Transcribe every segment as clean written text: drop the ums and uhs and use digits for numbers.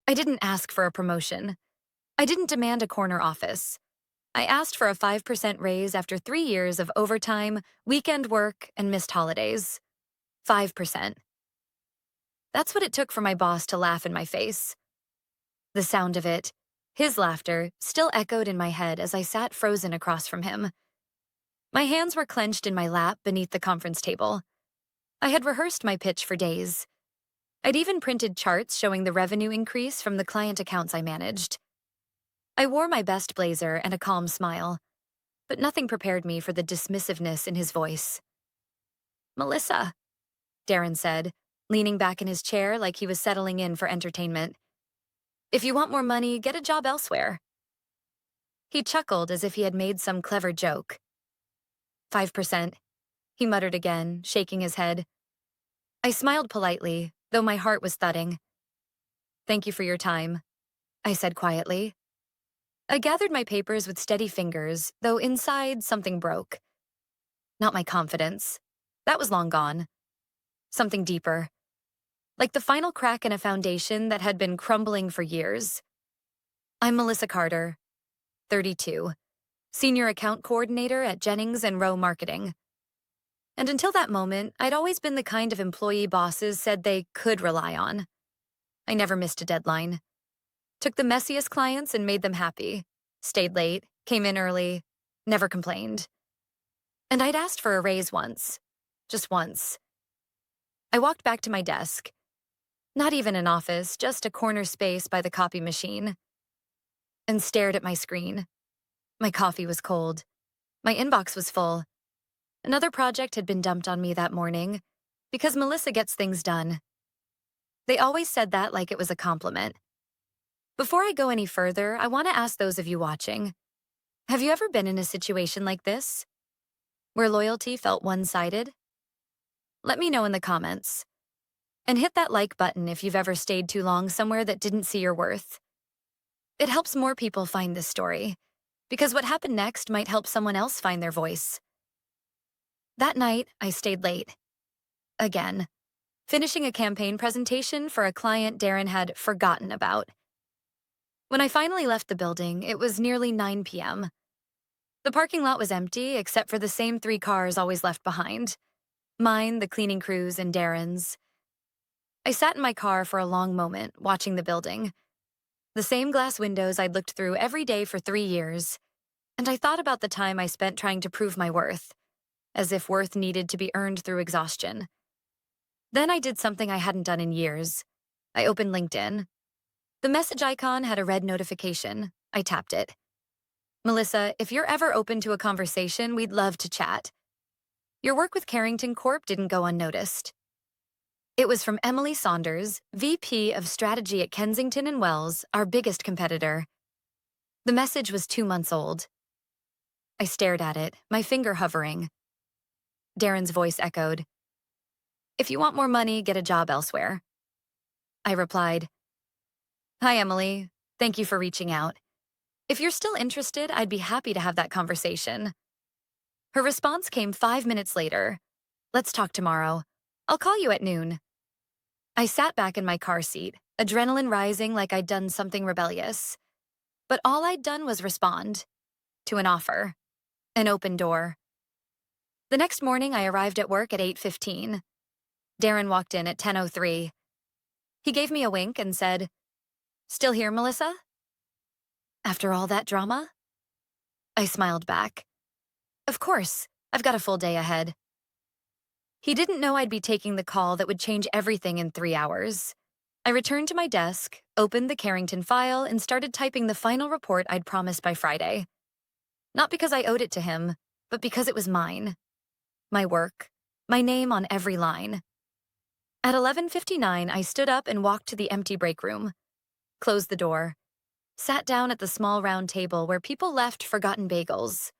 I didn't ask for a promotion. I didn't demand a corner office. I asked for a 5% raise after 3 years of overtime, weekend work, and missed holidays. 5%. That's what it took for my boss to laugh in my face. The sound of it, his laughter, still echoed in my head as I sat frozen across from him. My hands were clenched in my lap beneath the conference table. I had rehearsed my pitch for days. I'd even printed charts showing the revenue increase from the client accounts I managed. I wore my best blazer and a calm smile, but nothing prepared me for the dismissiveness in his voice. "Melissa," Darren said, leaning back in his chair like he was settling in for entertainment. "If you want more money, get a job elsewhere." He chuckled as if he had made some clever joke. 5%, he muttered again, shaking his head. I smiled politely, though my heart was thudding. "Thank you for your time," I said quietly. I gathered my papers with steady fingers, though inside something broke. Not my confidence. That was long gone. Something deeper. Like the final crack in a foundation that had been crumbling for years. I'm Melissa Carter, 32, Senior Account Coordinator at Jennings and Rowe Marketing. And until that moment, I'd always been the kind of employee bosses said they could rely on. I never missed a deadline. Took the messiest clients and made them happy. Stayed late, came in early, never complained. And I'd asked for a raise once. Just once. I walked back to my desk. Not even an office, just a corner space by the copy machine. And stared at my screen. My coffee was cold. My inbox was full. Another project had been dumped on me that morning, because Melissa gets things done. They always said that like it was a compliment. Before I go any further, I want to ask those of you watching, have you ever been in a situation like this, where loyalty felt one-sided? Let me know in the comments. And hit that like button if you've ever stayed too long somewhere that didn't see your worth. It helps more people find this story, because what happened next might help someone else find their voice. That night, I stayed late. Again. Finishing a campaign presentation for a client Darren had forgotten about. When I finally left the building, it was nearly 9 p.m. The parking lot was empty except for the same 3 cars always left behind. Mine, the cleaning crew's, and Darren's. I sat in my car for a long moment, watching the building. The same glass windows I'd looked through every day for 3 years. And I thought about the time I spent trying to prove my worth, as if worth needed to be earned through exhaustion. Then I did something I hadn't done in years. I opened LinkedIn. The message icon had a red notification. I tapped it. "Melissa, if you're ever open to a conversation, we'd love to chat. Your work with Carrington Corp didn't go unnoticed." It was from Emily Saunders, VP of Strategy at Kensington and Wells, our biggest competitor. The message was 2 months old. I stared at it, my finger hovering. Darren's voice echoed. "If you want more money, get a job elsewhere." I replied, "Hi, Emily. Thank you for reaching out. If you're still interested, I'd be happy to have that conversation." Her response came 5 minutes later. "Let's talk tomorrow. I'll call you at noon." I sat back in my car seat, adrenaline rising like I'd done something rebellious. But all I'd done was respond to an offer, an open door. The next morning, I arrived at work at 8:15. Darren walked in at 10:03. He gave me a wink and said, "Still here, Melissa?" "After all that drama?" I smiled back. "Of course, I've got a full day ahead." He didn't know I'd be taking the call that would change everything in 3 hours. I returned to my desk, opened the Carrington file, and started typing the final report I'd promised by Friday. Not because I owed it to him, but because it was mine. My work, my name on every line. At 11:59, I stood up and walked to the empty break room, closed the door, sat down at the small round table where people left forgotten bagels.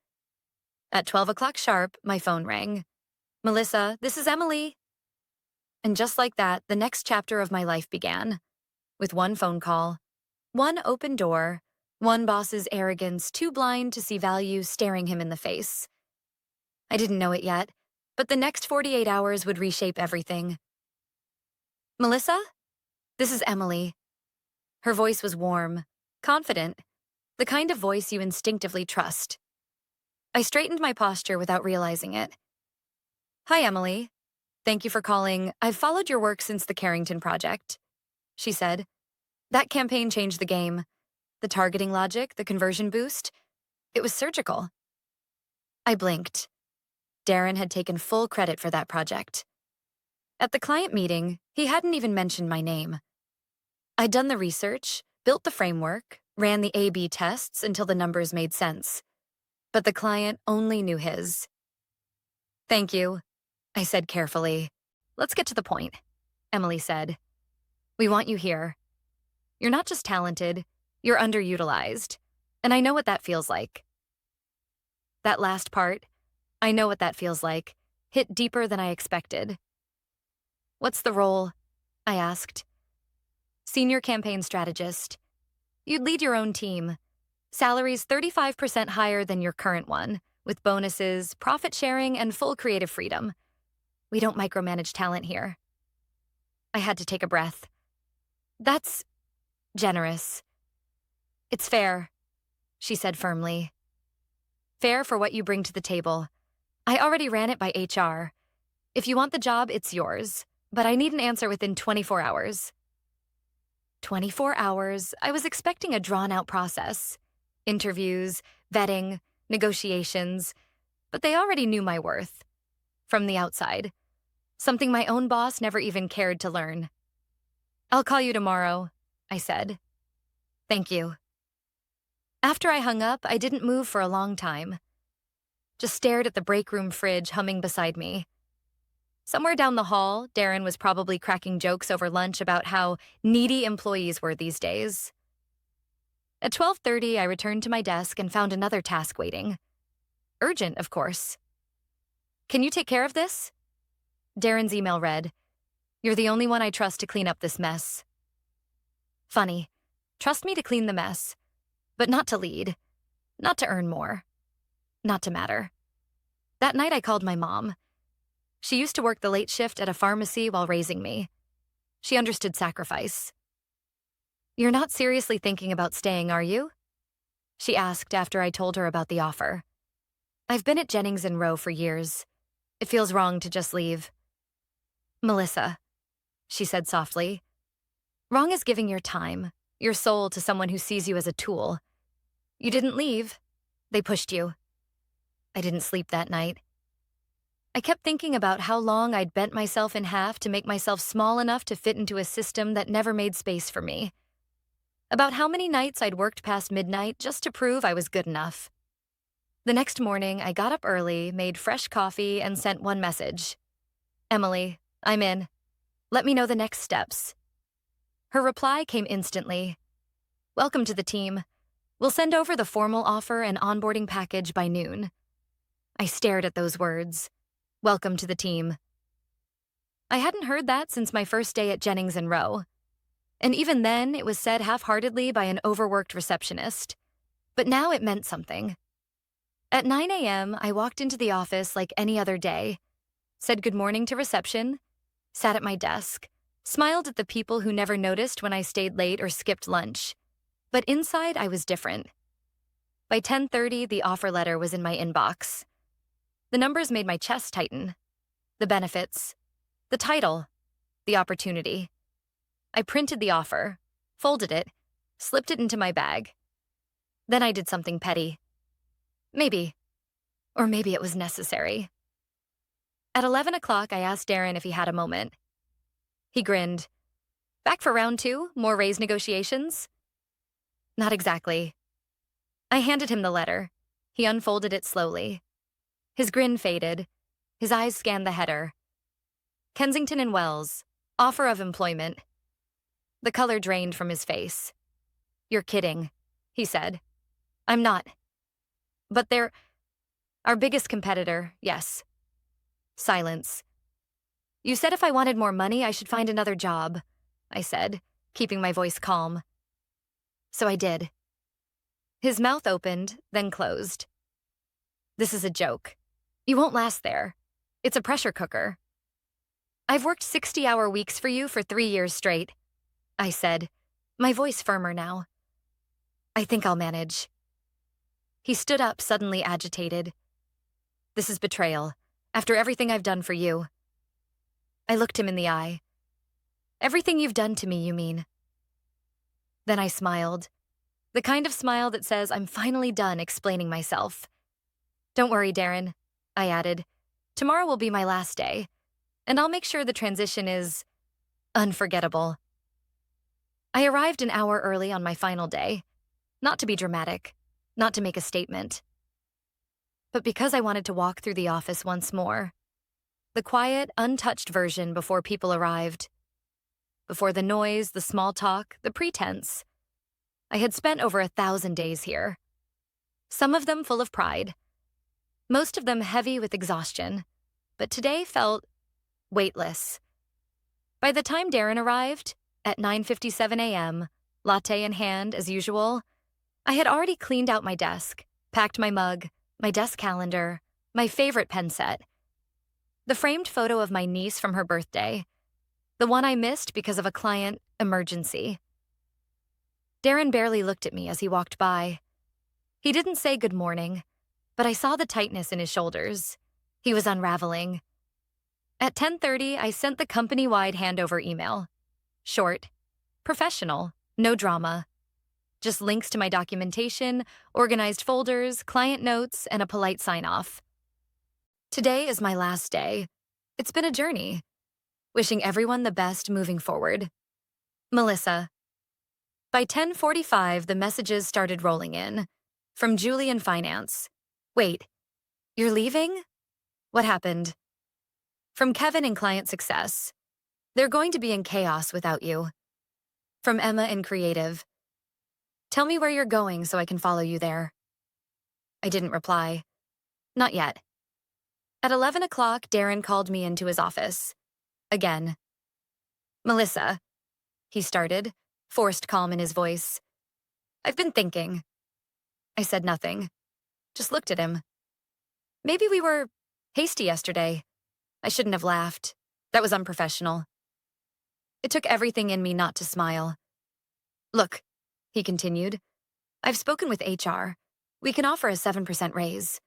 At 12 o'clock sharp, my phone rang. "Melissa, this is Emily." And just like that, the next chapter of my life began. With one phone call, one open door, one boss's arrogance too blind to see value staring him in the face. I didn't know it yet, but the next 48 hours would reshape everything. "Melissa? This is Emily." Her voice was warm, confident, the kind of voice you instinctively trust. I straightened my posture without realizing it. "Hi, Emily. Thank you for calling. I've followed your work since the Carrington project," she said. "That campaign changed the game. The targeting logic, the conversion boost. It was surgical." I blinked. Darren had taken full credit for that project. At the client meeting, he hadn't even mentioned my name. I'd done the research, built the framework, ran the A/B tests until the numbers made sense. But the client only knew his. "Thank you," I said carefully. "Let's get to the point," Emily said. "We want you here. You're not just talented, you're underutilized. And I know what that feels like." That last part, "I know what that feels like," hit deeper than I expected. "What's the role?" I asked. "Senior campaign strategist. You'd lead your own team. Salary's 35% higher than your current one, with bonuses, profit sharing, and full creative freedom. We don't micromanage talent here." I had to take a breath. "That's generous." "It's fair," she said firmly. "Fair for what you bring to the table. I already ran it by HR. If you want the job, it's yours. But I need an answer within 24 hours. 24 hours? I was expecting a drawn-out process. Interviews, vetting, negotiations. But they already knew my worth. From the outside. Something my own boss never even cared to learn. "I'll call you tomorrow," I said. "Thank you." After I hung up, I didn't move for a long time. Just stared at the break room fridge humming beside me. Somewhere down the hall, Darren was probably cracking jokes over lunch about how needy employees were these days. At 12:30, I returned to my desk and found another task waiting. Urgent, of course. "Can you take care of this?" Darren's email read, "You're the only one I trust to clean up this mess." Funny. Trust me to clean the mess, but not to lead, not to earn more, not to matter. That night I called my mom. She used to work the late shift at a pharmacy while raising me. She understood sacrifice. "You're not seriously thinking about staying, are you?" she asked after I told her about the offer. "I've been at Jennings & Rowe for years. It feels wrong to just leave." "Melissa," she said softly, "wrong is giving your time, your soul to someone who sees you as a tool. You didn't leave. They pushed you." I didn't sleep that night. I kept thinking about how long I'd bent myself in half to make myself small enough to fit into a system that never made space for me. About how many nights I'd worked past midnight just to prove I was good enough. The next morning, I got up early, made fresh coffee, and sent one message. "Emily, I'm in. Let me know the next steps." Her reply came instantly. "Welcome to the team. We'll send over the formal offer and onboarding package by noon." I stared at those words. Welcome to the team. I hadn't heard that since my first day at Jennings & Rowe. And even then, it was said half-heartedly by an overworked receptionist. But now it meant something. At 9 a.m., I walked into the office like any other day, said good morning to reception, sat at my desk, smiled at the people who never noticed when I stayed late or skipped lunch. But inside, I was different. By 10:30, the offer letter was in my inbox. The numbers made my chest tighten. The benefits. The title. The opportunity. I printed the offer, folded it, slipped it into my bag. Then I did something petty. Maybe. Or maybe it was necessary. At 11 o'clock, I asked Darren if he had a moment. He grinned. "Back for round 2? More raise negotiations?" "Not exactly." I handed him the letter. He unfolded it slowly. His grin faded. His eyes scanned the header. Kensington and Wells. Offer of employment. The color drained from his face. "You're kidding," he said. "I'm not. But they're our biggest competitor, yes." Silence. "You said if I wanted more money, I should find another job," I said, keeping my voice calm. So I did. His mouth opened, then closed. "This is a joke. You won't last there. It's a pressure cooker." "I've worked 60-hour weeks for you for 3 years straight," I said, my voice firmer now. I think I'll manage. He stood up, suddenly agitated. This is betrayal, after everything I've done for you. I looked him in the eye. Everything you've done to me, you mean? Then I smiled. The kind of smile that says I'm finally done explaining myself. Don't worry, Darren, I added. Tomorrow will be my last day, and I'll make sure the transition is unforgettable. I arrived an hour early on my final day, not to be dramatic, not to make a statement, but because I wanted to walk through the office once more. The quiet, untouched version before people arrived. Before the noise, the small talk, the pretense. I had spent over 1,000 days here. Some of them full of pride. Most of them heavy with exhaustion. But today felt weightless. By the time Darren arrived, at 9:57 a.m., latte in hand as usual, I had already cleaned out my desk, packed my mug, my desk calendar, my favorite pen set, the framed photo of my niece from her birthday, the one I missed because of a client emergency. Darren barely looked at me as he walked by. He didn't say good morning, but I saw the tightness in his shoulders. He was unraveling. At 10:30, I sent the company-wide handover email. Short, professional, no drama. Just links to my documentation, organized folders, client notes, and a polite sign-off. Today is my last day. It's been a journey. Wishing everyone the best moving forward. Melissa. By 10:45, the messages started rolling in. From Julie in finance. Wait, you're leaving? What happened? From Kevin in client success. They're going to be in chaos without you. From Emma in creative. Tell me where you're going so I can follow you there. I didn't reply. Not yet. At 11 o'clock, Darren called me into his office. Again. Melissa, he started, forced calm in his voice. I've been thinking. I said nothing, just looked at him. Maybe we were hasty yesterday. I shouldn't have laughed. That was unprofessional. It took everything in me not to smile. Look, he continued, I've spoken with HR. We can offer a 7% raise.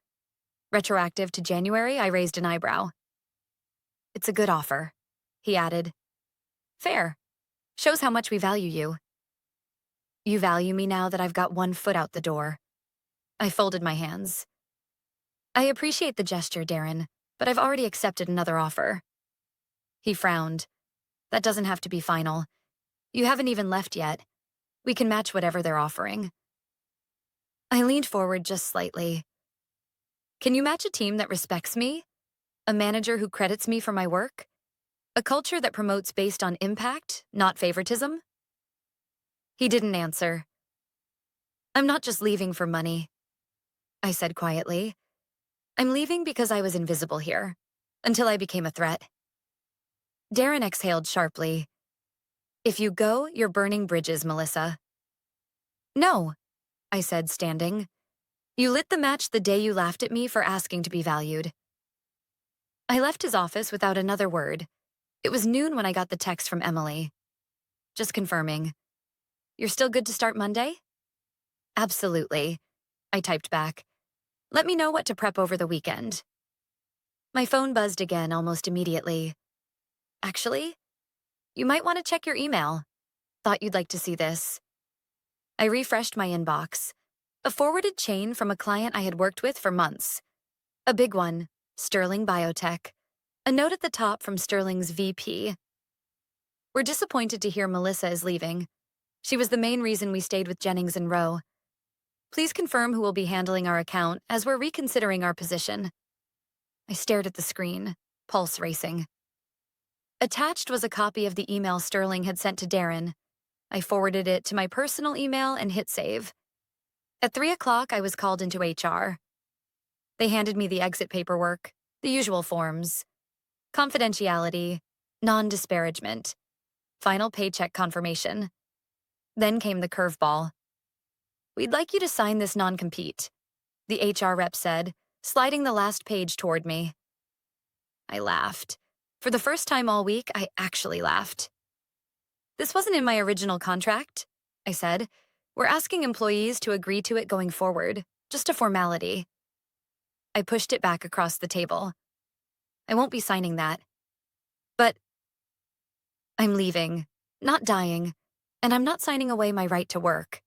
Retroactive to January, I raised an eyebrow. It's a good offer, he added. Fair. Shows how much we value you. You value me now that I've got one foot out the door. I folded my hands. I appreciate the gesture, Darren, but I've already accepted another offer. He frowned. That doesn't have to be final. You haven't even left yet. We can match whatever they're offering. I leaned forward just slightly. Can you match a team that respects me? A manager who credits me for my work? A culture that promotes based on impact, not favoritism? He didn't answer. I'm not just leaving for money, I said quietly. I'm leaving because I was invisible here, until I became a threat. Darren exhaled sharply. If you go, you're burning bridges, Melissa. No, I said, standing. You lit the match the day you laughed at me for asking to be valued. I left his office without another word. It was noon when I got the text from Emily. Just confirming. You're still good to start Monday? Absolutely, I typed back. Let me know what to prep over the weekend. My phone buzzed again almost immediately. Actually, you might want to check your email. Thought you'd like to see this. I refreshed my inbox. A forwarded chain from a client I had worked with for months. A big one, Sterling Biotech. A note at the top from Sterling's VP. We're disappointed to hear Melissa is leaving. She was the main reason we stayed with Jennings and Rowe. Please confirm who will be handling our account as we're reconsidering our position. I stared at the screen, pulse racing. Attached was a copy of the email Sterling had sent to Darren. I forwarded it to my personal email and hit save. At 3 o'clock, I was called into HR. They handed me the exit paperwork, the usual forms. Confidentiality, non-disparagement, final paycheck confirmation. Then came the curveball. We'd like you to sign this non-compete, the HR rep said, sliding the last page toward me. I laughed. For the first time all week, I actually laughed. This wasn't in my original contract. I said. We're asking employees to agree to it going forward. Just a formality. I pushed it back across the table. I won't be signing that. But I'm leaving, not dying, and I'm not signing away my right to work.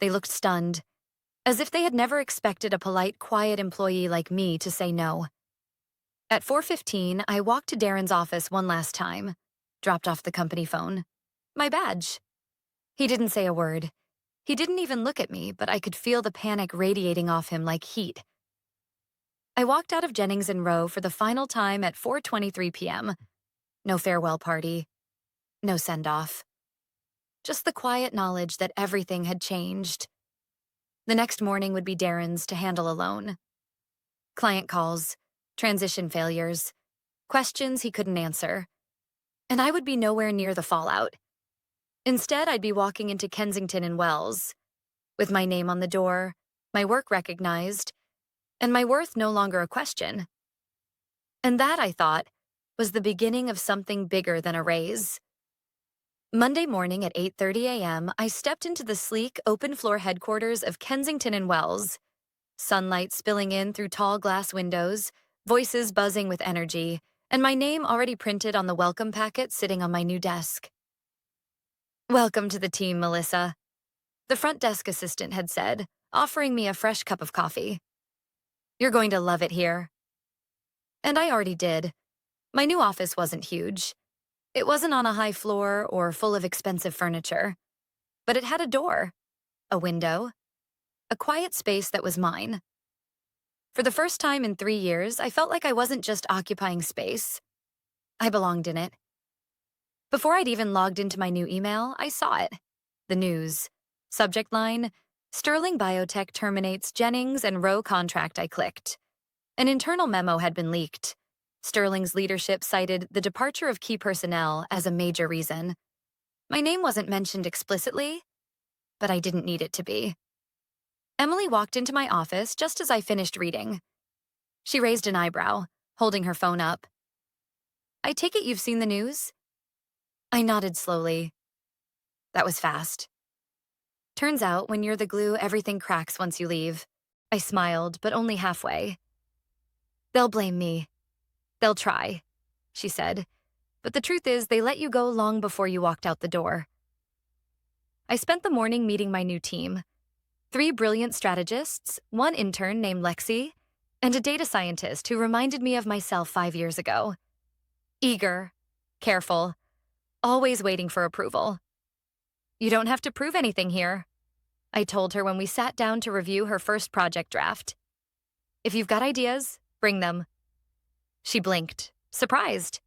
They looked stunned, as if they had never expected a polite, quiet employee like me to say no. At 4:15, I walked to Darren's office one last time, dropped off the company phone. My badge. He didn't say a word. He didn't even look at me, but I could feel the panic radiating off him like heat. I walked out of Jennings and Rowe for the final time at 4:23 p.m. No farewell party. No send-off. Just the quiet knowledge that everything had changed. The next morning would be Darren's to handle alone. Client calls, transition failures, questions he couldn't answer. And I would be nowhere near the fallout. Instead, I'd be walking into Kensington and Wells, with my name on the door, my work recognized, and my worth no longer a question. And that, I thought, was the beginning of something bigger than a raise. Monday morning at 8:30 a.m., I stepped into the sleek, open-floor headquarters of Kensington and Wells, sunlight spilling in through tall glass windows, voices buzzing with energy, and my name already printed on the welcome packet sitting on my new desk. "Welcome to the team, Melissa," the front desk assistant had said, offering me a fresh cup of coffee. "You're going to love it here." And I already did. My new office wasn't huge. It wasn't on a high floor or full of expensive furniture, but it had a door, a window, a quiet space that was mine. For the first time in 3 years, I felt like I wasn't just occupying space. I belonged in it. Before I'd even logged into my new email, I saw it. The news. Subject line, Sterling Biotech terminates Jennings and Rowe contract. I clicked. An internal memo had been leaked. Sterling's leadership cited the departure of key personnel as a major reason. My name wasn't mentioned explicitly, but I didn't need it to be. Emily walked into my office just as I finished reading. She raised an eyebrow, holding her phone up. "I take it you've seen the news?" I nodded slowly. That was fast. "Turns out, when you're the glue, everything cracks once you leave." I smiled, but only halfway. "They'll blame me. They'll try," she said. "But the truth is, they let you go long before you walked out the door." I spent the morning meeting my new team. 3 brilliant strategists, 1 intern named Lexi, and a data scientist who reminded me of myself 5 years ago. Eager, careful, always waiting for approval. "You don't have to prove anything here," I told her when we sat down to review her first project draft. "If you've got ideas, bring them." She blinked, surprised.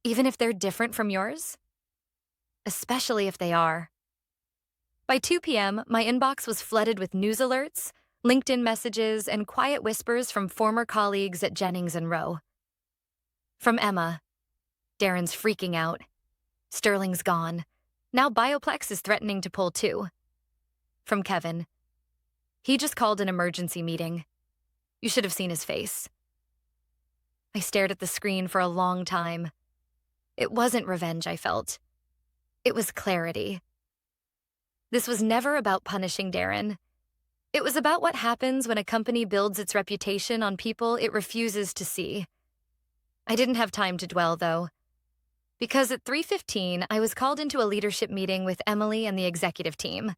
"Even if they're different from yours?" "Especially if they are." By 2 p.m., my inbox was flooded with news alerts, LinkedIn messages, and quiet whispers from former colleagues at Jennings and Rowe. From Emma, "Darren's freaking out. Sterling's gone. Now Bioplex is threatening to pull too." From Kevin, "He just called an emergency meeting. You should have seen his face." I stared at the screen for a long time. It wasn't revenge I felt. It was clarity. This was never about punishing Darren. It was about what happens when a company builds its reputation on people it refuses to see. I didn't have time to dwell, though, because at 3:15, I was called into a leadership meeting with Emily and the executive team.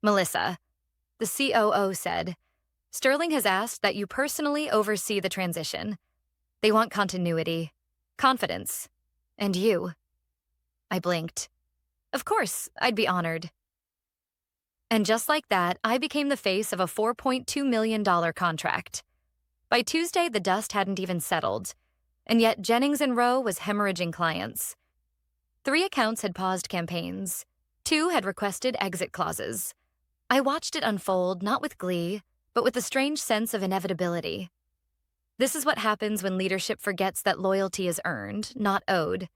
"Melissa," the COO said, "Sterling has asked that you personally oversee the transition. They want continuity, confidence, and you." I blinked. Of course, I'd be honored. And just like that, I became the face of a $4.2 million contract. By Tuesday, the dust hadn't even settled, and yet Jennings and Rowe was hemorrhaging clients. 3 accounts had paused campaigns. 2 had requested exit clauses. I watched it unfold, not with glee, but with a strange sense of inevitability. This is what happens when leadership forgets that loyalty is earned, not owed.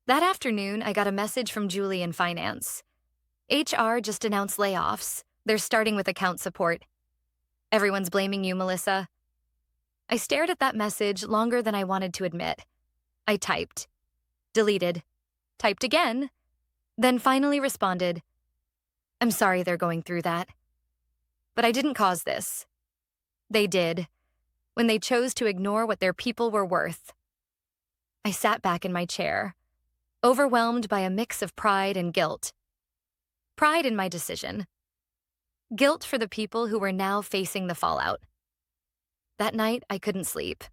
That afternoon, I got a message from Julie in finance. HR just announced layoffs. They're starting with account support. "Everyone's blaming you, Melissa." I stared at that message longer than I wanted to admit. I typed. Deleted. Typed again. then finally responded, "I'm sorry they're going through that. But I didn't cause this. They did, when they chose to ignore what their people were worth." I sat back in my chair, overwhelmed by a mix of pride and guilt. Pride in my decision. Guilt for the people who were now facing the fallout. That night, I couldn't sleep.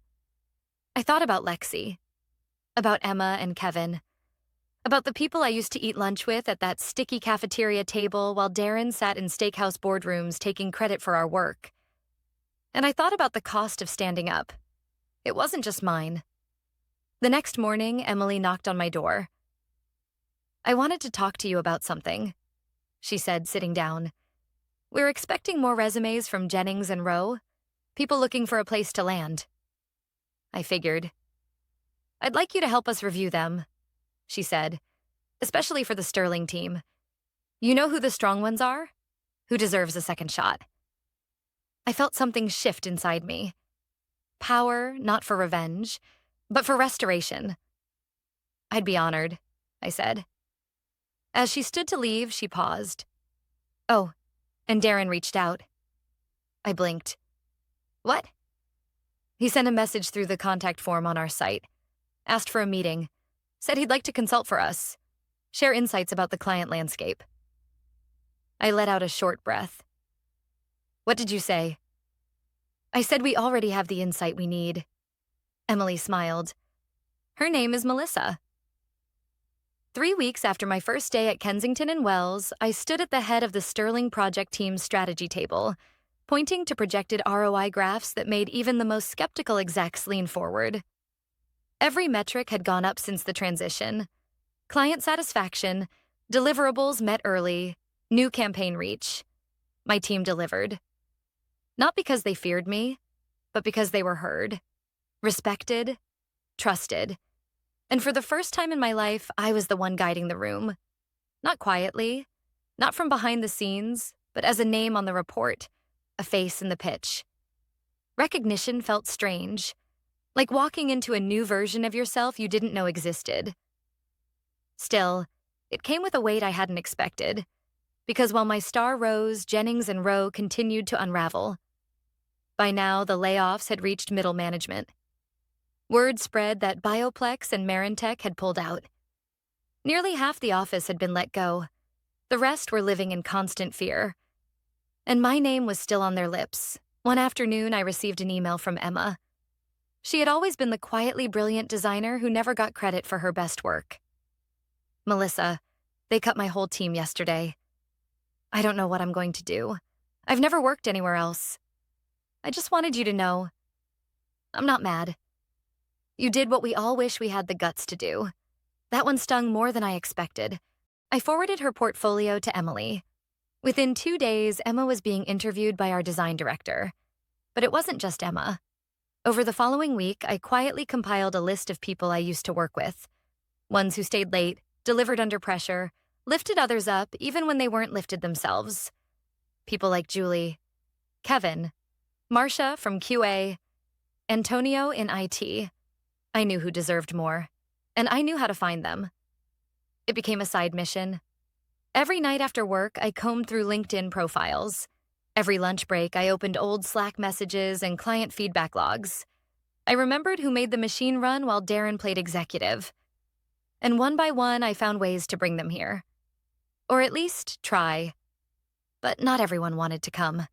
I thought about Lexi, about Emma and Kevin, about the people I used to eat lunch with at that sticky cafeteria table while Darren sat in steakhouse boardrooms taking credit for our work. And I thought about the cost of standing up. It wasn't just mine. The next morning, Emily knocked on my door. "I wanted to talk to you about something," she said, sitting down. "We're expecting more resumes from Jennings and Rowe, people looking for a place to land." I figured. "I'd like you to help us review them," she said, "especially for the Sterling team. You know who the strong ones are? Who deserves a second shot." I felt something shift inside me. Power, not for revenge, but for restoration. "I'd be honored," I said. As she stood to leave, she paused. "Oh, and Darren reached out." I blinked. "What?" "He sent a message through the contact form on our site, asked for a meeting, said he'd like to consult for us, share insights about the client landscape." I let out a short breath. "What did you say?" "I said we already have the insight we need." Emily smiled. "Her name is Melissa." 3 weeks after my first day at Kensington and Wells, I stood at the head of the Sterling project team's strategy table, pointing to projected ROI graphs that made even the most skeptical execs lean forward. Every metric had gone up since the transition. Client satisfaction, deliverables met early, new campaign reach. My team delivered. Not because they feared me, but because they were heard, respected, trusted. And for the first time in my life, I was the one guiding the room. Not quietly, not from behind the scenes, but as a name on the report, a face in the pitch. Recognition felt strange, like walking into a new version of yourself you didn't know existed. Still, it came with a weight I hadn't expected, because while my star rose, Jennings and Rowe continued to unravel. By now, the layoffs had reached middle management. Word spread that Bioplex and Marintech had pulled out. Nearly half the office had been let go. The rest were living in constant fear. And my name was still on their lips. One afternoon, I received an email from Emma. She had always been the quietly brilliant designer who never got credit for her best work. "Melissa, they cut my whole team yesterday. I don't know what I'm going to do. I've never worked anywhere else. I just wanted you to know. I'm not mad. You did what we all wish we had the guts to do." That one stung more than I expected. I forwarded her portfolio to Emily. Within 2 days, Emma was being interviewed by our design director. But it wasn't just Emma. Over the following week, I quietly compiled a list of people I used to work with. Ones who stayed late, delivered under pressure, lifted others up even when they weren't lifted themselves. People like Julie, Kevin, Marcia from QA, Antonio in IT. I knew who deserved more, and I knew how to find them. It became a side mission. Every night after work, I combed through LinkedIn profiles. Every lunch break, I opened old Slack messages and client feedback logs. I remembered who made the machine run while Darren played executive. And one by one, I found ways to bring them here. Or at least try. But not everyone wanted to come.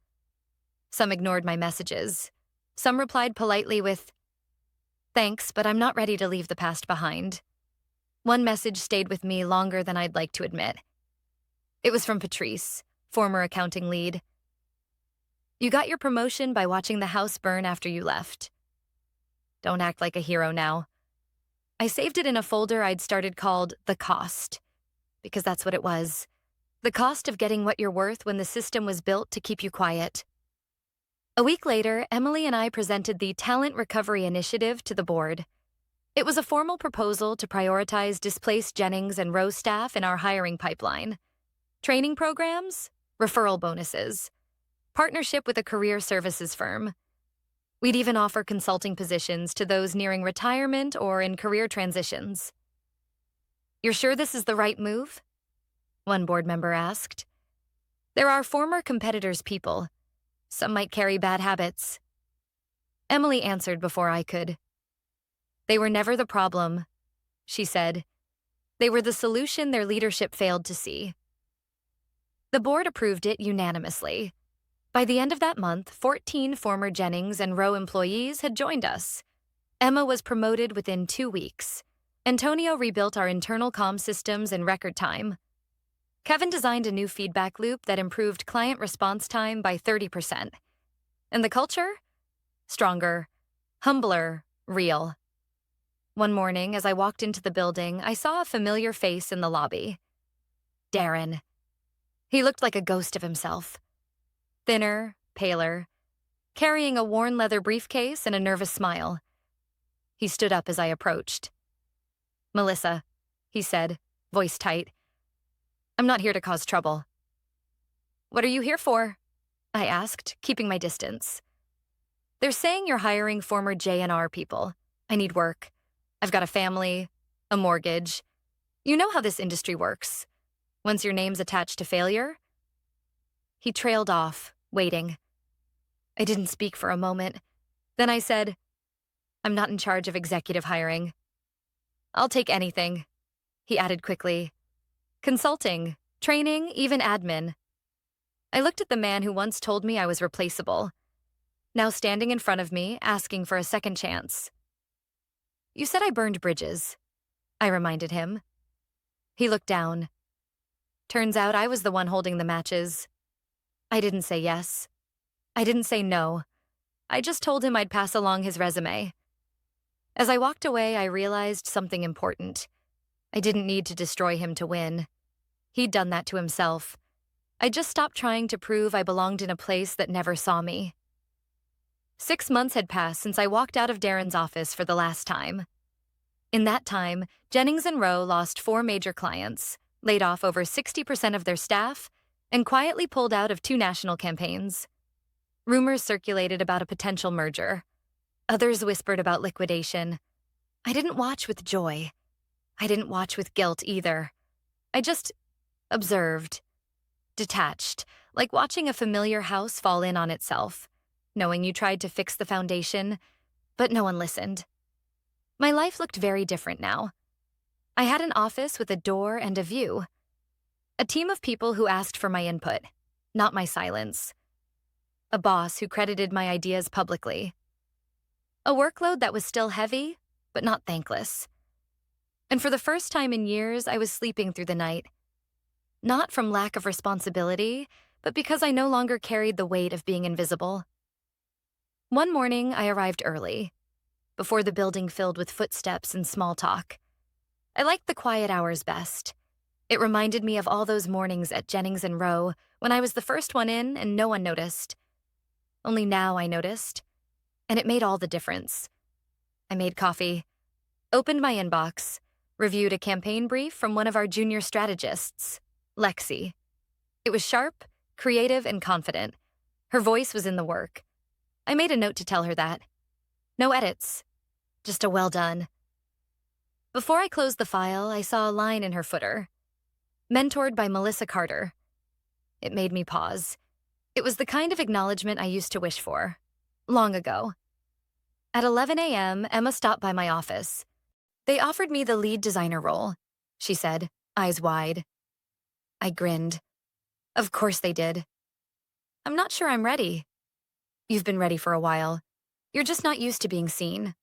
Some ignored my messages. Some replied politely with, "Thanks, but I'm not ready to leave the past behind." One message stayed with me longer than I'd like to admit. It was from Patrice, former accounting lead. "You got your promotion by watching the house burn after you left. Don't act like a hero now." I saved it in a folder I'd started called The Cost, because that's what it was. The cost of getting what you're worth when the system was built to keep you quiet. A week later, Emily and I presented the Talent Recovery Initiative to the board. It was a formal proposal to prioritize displaced Jennings and Rowe staff in our hiring pipeline. Training programs, referral bonuses, partnership with a career services firm. We'd even offer consulting positions to those nearing retirement or in career transitions. "You're sure this is the right move?" one board member asked. There are former competitors' people. Some might carry bad habits. Emily answered before I could. They were never the problem, she said. They were the solution their leadership failed to see. The board approved it unanimously. By the end of that month, 14 former Jennings and Rowe employees had joined us. Emma was promoted within 2 weeks. Antonio rebuilt our internal comm systems in record time. Kevin designed a new feedback loop that improved client response time by 30%. And the culture? Stronger, humbler, real. One morning, as I walked into the building, I saw a familiar face in the lobby. Darren. He looked like a ghost of himself. Thinner, paler, carrying a worn leather briefcase and a nervous smile. He stood up as I approached. Melissa, he said, voice tight. I'm not here to cause trouble. What are you here for? I asked, keeping my distance. They're saying you're hiring former J&R people. I need work. I've got a family, a mortgage. You know how this industry works. Once your name's attached to failure. He trailed off, waiting. I didn't speak for a moment. Then I said, I'm not in charge of executive hiring. I'll take anything, he added quickly. Consulting, training, even admin. I looked at the man who once told me I was replaceable, now standing in front of me, asking for a second chance. You said I burned bridges, I reminded him. He looked down. Turns out I was the one holding the matches. I didn't say yes. I didn't say no. I just told him I'd pass along his resume. As I walked away, I realized something important. I didn't need to destroy him to win. He'd done that to himself. I just stopped trying to prove I belonged in a place that never saw me. 6 months had passed since I walked out of Darren's office for the last time. In that time, Jennings & Rowe lost 4 major clients, laid off over 60% of their staff, and quietly pulled out of 2 national campaigns. Rumors circulated about a potential merger. Others whispered about liquidation. I didn't watch with joy. I didn't watch with guilt either. I just observed, detached, like watching a familiar house fall in on itself, knowing you tried to fix the foundation, but no one listened. My life looked very different now. I had an office with a door and a view. A team of people who asked for my input, not my silence. A boss who credited my ideas publicly. A workload that was still heavy, but not thankless. And for the first time in years, I was sleeping through the night. Not from lack of responsibility, but because I no longer carried the weight of being invisible. One morning, I arrived early, before the building filled with footsteps and small talk. I liked the quiet hours best. It reminded me of all those mornings at Jennings & Rowe when I was the first one in and no one noticed. Only now I noticed, and it made all the difference. I made coffee, opened my inbox, reviewed a campaign brief from one of our junior strategists, Lexi. It was sharp, creative, and confident. Her voice was in the work. I made a note to tell her that. No edits, just a well done. Before I closed the file, I saw a line in her footer. Mentored by Melissa Carter. It made me pause. It was the kind of acknowledgement I used to wish for, long ago. At 11 a.m., Emma stopped by my office. They offered me the lead designer role, she said, eyes wide. I grinned. Of course they did. I'm not sure I'm ready. You've been ready for a while. You're just not used to being seen.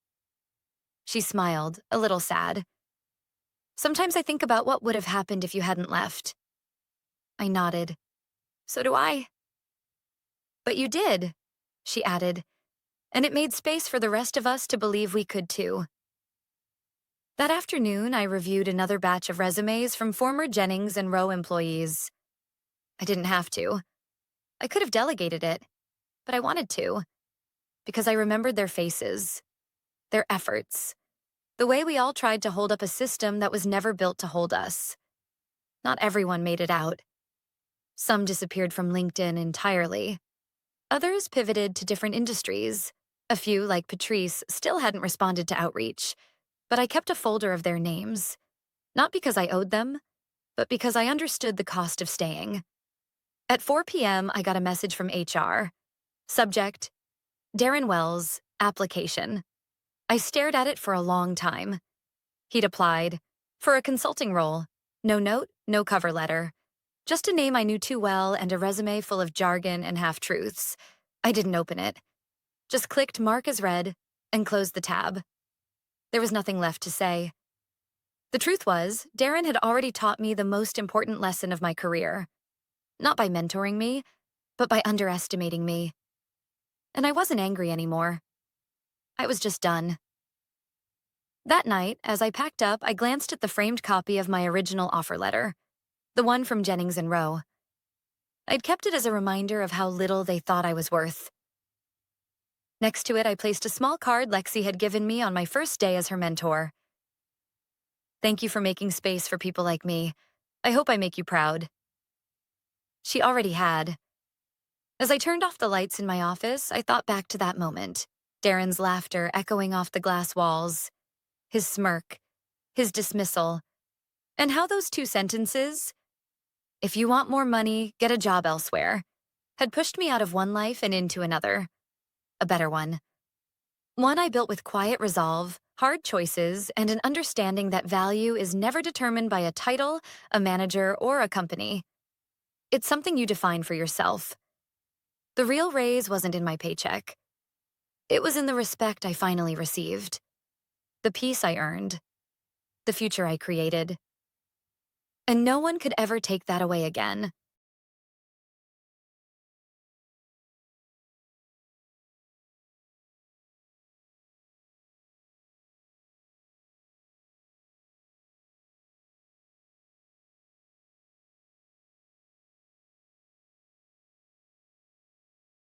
She smiled, a little sad. Sometimes I think about what would have happened if you hadn't left. I nodded. So do I. But you did, she added, and it made space for the rest of us to believe we could too. That afternoon, I reviewed another batch of resumes from former Jennings & Rowe employees. I didn't have to. I could have delegated it, but I wanted to, because I remembered their faces, their efforts, the way we all tried to hold up a system that was never built to hold us. Not everyone made it out. Some disappeared from LinkedIn entirely. Others pivoted to different industries. A few, like Patrice, still hadn't responded to outreach, but I kept a folder of their names. Not because I owed them, but because I understood the cost of staying. At 4 p.m., I got a message from HR. Subject, Darren Wells, application. I stared at it for a long time. He'd applied. For a consulting role. No note, no cover letter. Just a name I knew too well and a resume full of jargon and half-truths. I didn't open it. Just clicked mark as read and closed the tab. There was nothing left to say. The truth was, Darren had already taught me the most important lesson of my career. Not by mentoring me, but by underestimating me. And I wasn't angry anymore. I was just done. That night, as I packed up, I glanced at the framed copy of my original offer letter, the one from Jennings and Rowe. I'd kept it as a reminder of how little they thought I was worth. Next to it, I placed a small card Lexi had given me on my first day as her mentor. Thank you for making space for people like me. I hope I make you proud. She already had. As I turned off the lights in my office, I thought back to that moment, Darren's laughter echoing off the glass walls, his smirk, his dismissal, and how those two sentences, if you want more money, get a job elsewhere, had pushed me out of one life and into another, a better one. One I built with quiet resolve, hard choices, and an understanding that value is never determined by a title, a manager, or a company. It's something you define for yourself. The real raise wasn't in my paycheck. It was in the respect I finally received, the peace I earned, the future I created. And no one could ever take that away again.